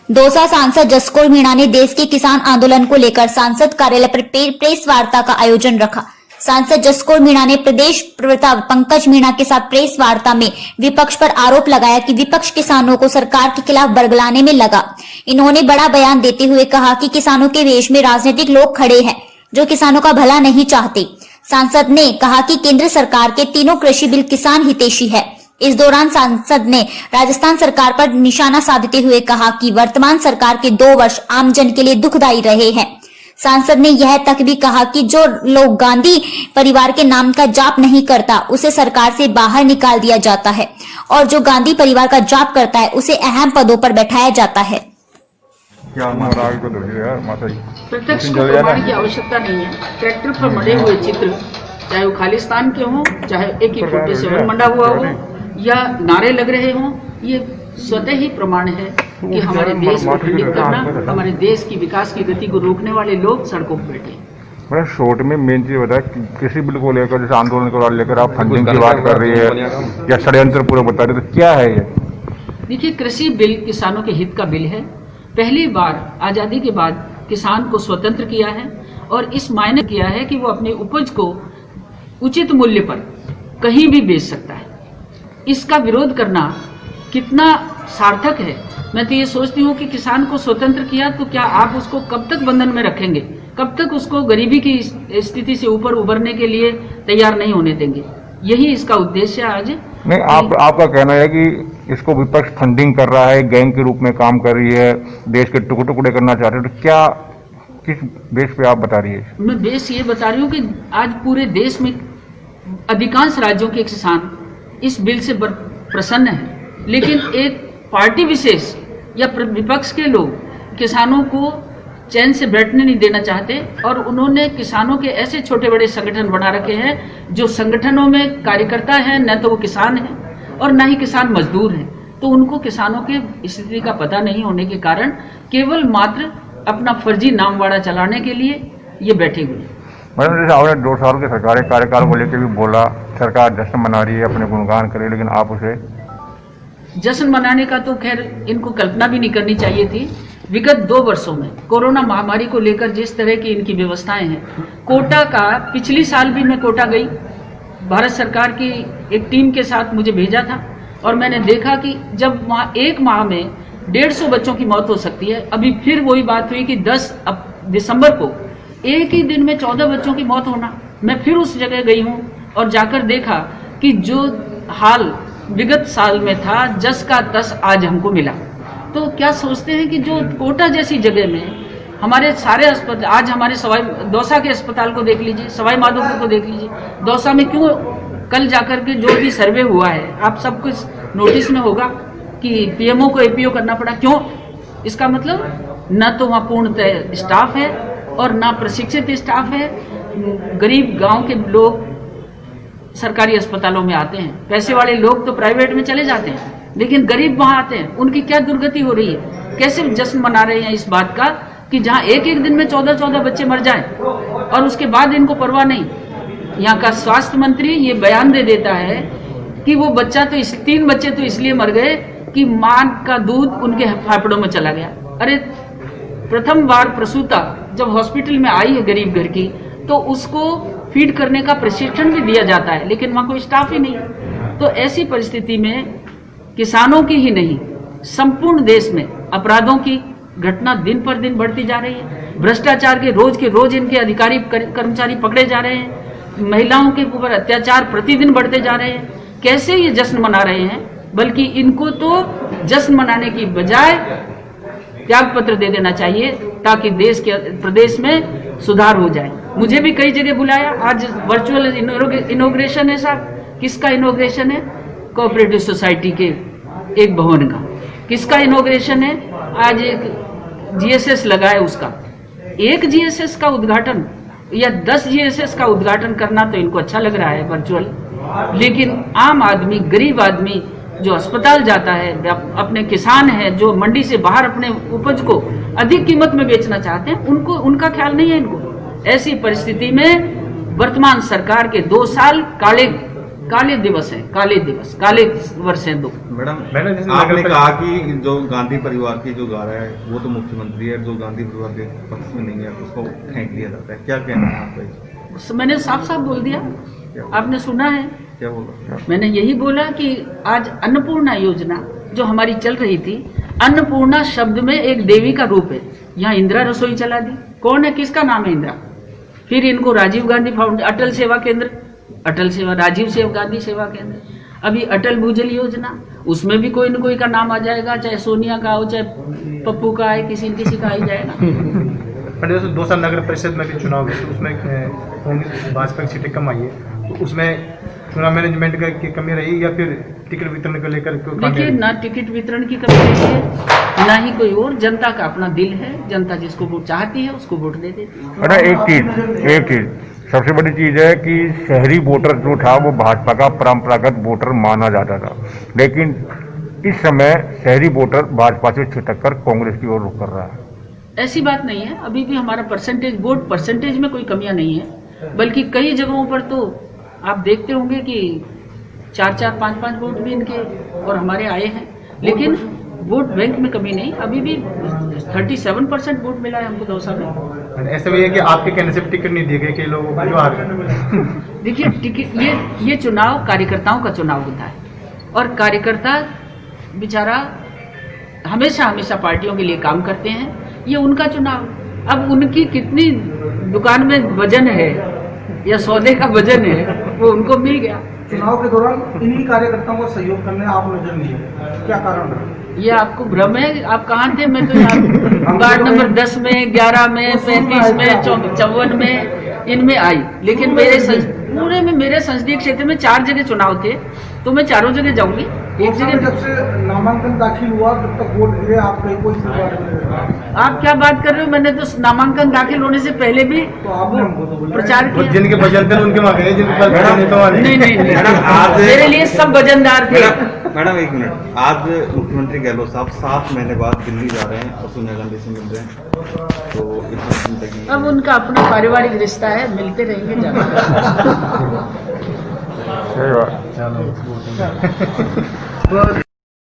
दौसा सांसद जसकौर मीणा ने देश के किसान आंदोलन को लेकर सांसद कार्यालय पर प्रेस वार्ता का आयोजन रखा। सांसद जसकौर मीणा ने प्रदेश प्रवक्ता पंकज मीणा के साथ प्रेस वार्ता में विपक्ष पर आरोप लगाया कि विपक्ष किसानों को सरकार के खिलाफ बरगलाने में लगा। इन्होंने बड़ा बयान देते हुए कहा कि किसानों के वेश में राजनीतिक लोग खड़े हैं जो किसानों का भला नहीं चाहते। सांसद ने कहा कि केंद्र सरकार के तीनों कृषि बिल किसान हितैषी है। इस दौरान सांसद ने राजस्थान सरकार पर निशाना साधते हुए कहा कि वर्तमान सरकार के 2 वर्ष आमजन के लिए दुखदायी रहे हैं। सांसद ने यह तक भी कहा कि जो लोग गांधी परिवार के नाम का जाप नहीं करता उसे सरकार से बाहर निकाल दिया जाता है और जो गांधी परिवार का जाप करता है उसे अहम पदों पर बैठाया जाता है। प्रत्यक्ष को प्रमाण की आवश्यकता नहीं है। ट्रैक्टर पर मढ़े हुए चित्र, चाहे वो खालिस्तान के हों, चाहे एक ही फोटो से वन मंडा हुआ हो या नारे लग रहे हों, ये स्वतः ही प्रमाण है कि हमारे देश को खंडित करना, हमारे देश की विकास की गति को रोकने वाले लोग सड़कों पर बैठे। मैंने शॉर्ट में मेन चीज बताया कि किसी बिल को लेकर, जैसे आंदोलन को लेकर आप फंडिंग की बात कर रही है या षड्यंत्र पूरा बता रहे, तो क्या है ये? देखिए, कृषि बिल किसानों के हित का बिल है। पहली बार आजादी के बाद किसान को स्वतंत्र किया है और इस मायने किया है कि वो अपनी उपज को उचित मूल्य पर कहीं भी बेच सकता है। इसका विरोध करना कितना सार्थक है। मैं तो ये सोचती हूँ कि किसान को स्वतंत्र किया तो क्या आप उसको कब तक बंधन में रखेंगे, कब तक उसको गरीबी की स्थिति से ऊपर उभरने के लिए तैयार नहीं होने देंगे। यही इसका उद्देश्य आज नहीं। आपका कहना है कि इसको विपक्ष फंडिंग कर रहा है, गैंग के रूप में काम कर रही है, देश के टुकड़े टुकड़े करना चाहते हैं, तो क्या किस बेस पे आप बता रही है? मैं बेस ये बता रही हूँ कि आज पूरे देश में अधिकांश राज्यों के किसान इस बिल से प्रसन्न है, लेकिन एक पार्टी विशेष या विपक्ष के लोग किसानों को चैन से बैठने नहीं देना चाहते और उन्होंने किसानों के ऐसे छोटे बड़े संगठन बना रखे हैं जो संगठनों में कार्यकर्ता हैं, न तो वो किसान हैं और न ही किसान मजदूर हैं। तो उनको किसानों के स्थिति का पता नहीं होने के कारण केवल मात्र अपना फर्जी नामवाड़ा चलाने के लिए ये बैठे हुए। मैडम, जैसे आपने 2 साल के सरकारी कार्यकाल को लेकर भी बोला, सरकार जश्न मना रही है, अपने गुणगान करे, लेकिन आप उसे जश्न मनाने का तो खैर इनको कल्पना भी नहीं करनी चाहिए थी। विगत 2 वर्षों में कोरोना महामारी को लेकर जिस तरह की इनकी व्यवस्थाएं हैं, कोटा का पिछली साल भी मैं कोटा गई, भारत सरकार की एक टीम के साथ मुझे भेजा था और मैंने देखा कि जब वहाँ 1 माह में 150 बच्चों की मौत हो सकती है। अभी फिर वही बात हुई कि 10 दिसंबर को एक ही दिन में 14 बच्चों की मौत होना। मैं फिर उस जगह गई हूँ और जाकर देखा कि जो हाल विगत साल में था, जस का तस आज हमको मिला। तो क्या सोचते हैं कि जो कोटा जैसी जगह में हमारे सारे अस्पताल, आज हमारे दौसा के अस्पताल को देख लीजिए, सवाई माधोपुर को देख लीजिए, दौसा में क्यों कल जाकर के जो भी सर्वे हुआ है, आप सब कुछ नोटिस में होगा कि पीएमओ को एपीओ करना पड़ा। क्यों? इसका मतलब न तो वहाँ पूर्णतः स्टाफ है और ना प्रशिक्षित स्टाफ है। गरीब गांव के लोग सरकारी अस्पतालों में आते हैं, पैसे वाले लोग तो प्राइवेट में चले जाते हैं, लेकिन गरीब वहां आते हैं। उनकी क्या दुर्गति हो रही है? कैसे जश्न मना रहे हैं इस बात का कि जहां एक एक दिन में 14-14 बच्चे मर जाएं और उसके बाद इनको परवाह नहीं। यहाँ का स्वास्थ्य मंत्री ये बयान दे देता है कि वो बच्चा तो 3 बच्चे तो इसलिए मर गए कि मां का दूध उनके फेफड़ों में चला गया। अरे, प्रथम बार प्रसूता जब हॉस्पिटल में आई है गरीब घर की, तो उसको फीड करने का प्रशिक्षण भी दिया जाता है, लेकिन वहां कोई स्टाफ ही नहीं। तो ऐसी परिस्थिति में किसानों की ही नहीं, संपूर्ण देश में अपराधों की घटना दिन पर दिन बढ़ती जा रही है। भ्रष्टाचार के रोज इनके अधिकारी कर्मचारी पकड़े जा रहे हैं। महिलाओं के ऊपर अत्याचार प्रतिदिन बढ़ते जा रहे हैं। कैसे ये जश्न मना रहे हैं? बल्कि इनको तो जश्न मनाने की बजाय त्याग पत्र दे देना चाहिए ताकि देश के प्रदेश में सुधार हो जाए। मुझे भी कई जगह बुलाया। आज वर्चुअल इनॉग्रेशन है साहब। किसका इनॉग्रेशन है? कोऑपरेटिव सोसाइटी के एक भवन का। किसका इनॉग्रेशन है? आज एक जीएसएस लगा है उसका। एक जीएसएस का उद्घाटन या 10 जीएसएस का उद्घाटन करना तो इनको अच्छा लग रहा है वर्चुअल, लेकिन आम आदमी, गरीब आदमी जो अस्पताल जाता है, अपने किसान है जो मंडी से बाहर अपने उपज को अधिक कीमत में बेचना चाहते हैं, उनका ख्याल नहीं है इनको। ऐसी परिस्थिति में वर्तमान सरकार के 2 साल काले दिवस है, काले दिवस, काले वर्ष हैं 2। मैडम आपने कहा कि जो गांधी परिवार की जो गा रहा है वो तो मुख्यमंत्री है, जो गांधी परिवार के पक्ष में नहीं है उसको फेंक दिया जाता है, क्या कहना है आपका? मैंने साफ साफ बोल दिया, आपने सुना है। क्या बोला? मैंने यही बोला कि आज अन्नपूर्णा योजना जो हमारी चल रही थी, अन्नपूर्णा शब्द में एक देवी का रूप है। यहाँ इंदिरा रसोई चला दी, कौन है, किसका नाम है इंदिरा? फिर इनको राजीव गांधी फाउंडेशन, अटल सेवा केंद्र, अटल सेवा, राजीव सेवा गांधी सेवा केंद्र, अभी अटल भूजल योजना, उसमें भी कोई न कोई का नाम आ जाएगा, चाहे सोनिया का हो, चाहे पप्पू का है, किसी न किसी का आ ही जाएगा। 2 साल नगर परिषद में भी चुनाव हुए, उसमें भाजपा की सीटें कम आई है, तो उसमें चुनाव मैनेजमेंट की कमी रही या फिर टिकट वितरण को लेकर? देखिए, ना टिकट वितरण की कमी रही है, ना ही कोई और। जनता का अपना दिल है, जनता जिसको वोट चाहती है उसको वोट दे देती है। बेटा एक चीज सबसे बड़ी चीज है कि शहरी वोटर जो था वो भाजपा का परंपरागत वोटर माना जाता था, लेकिन इस समय शहरी वोटर भाजपा से छिटक कर कांग्रेस की ओर रुख कर रहा है। ऐसी बात नहीं है, अभी भी हमारा परसेंटेज, वोट परसेंटेज में कोई कमियां नहीं है, बल्कि कई जगहों पर तो आप देखते होंगे कि 4-4, 5-5 वोट भी इनके और हमारे आए हैं, लेकिन वोट बैंक में कमी नहीं। अभी भी 37% वोट मिला है हमको दौसा में। ऐसा भी है कि आपके कहने से टिकट नहीं दिए गए कई लोगों को जो आ गए? देखिए, टिकट, ये चुनाव कार्यकर्ताओं का चुनाव होता है, और कार्यकर्ता बेचारा हमेशा हमेशा पार्टियों के लिए काम करते हैं, ये उनका चुनाव। अब उनकी कितनी दुकान में वजन है या सौदे का वजन है, वो उनको मिल गया। चुनाव के दौरान इन्हीं कार्यकर्ताओं को सहयोग करने आप नजर नहीं है, क्या कारण है? ये आपको भ्रम है, आप कहाँ थे? मैं तो यहाँ वार्ड नंबर 10 में, 11 में, 35 में, 54 में, इनमें आई, लेकिन पूरे में मेरे संसदीय क्षेत्र में 4 जगह चुनाव थे, तो मैं चारों जगह जाऊंगी। एक जगह जब से नामांकन दाखिल हुआ तब तक वोट गिरे, आप कहीं कोई आप क्या बात कर रहे हो? मैंने तो नामांकन दाखिल होने से पहले भी तो आपने हमको तो बोला प्रचार किया। जिनके वजन थे उनके वहाँ गए, जिनके नहीं, मेरे लिए सब वजनदार थे। मैडम एक मिनट, आज मुख्यमंत्री गहलोत साहब 7 महीने बाद दिल्ली जा रहे हैं और सोनिया गांधी से मिल रहे हैं, तो इतना जिंदगी अब उनका अपना पारिवारिक रिश्ता है, मिलते रहेंगे ज्यादा। सही बात। चलो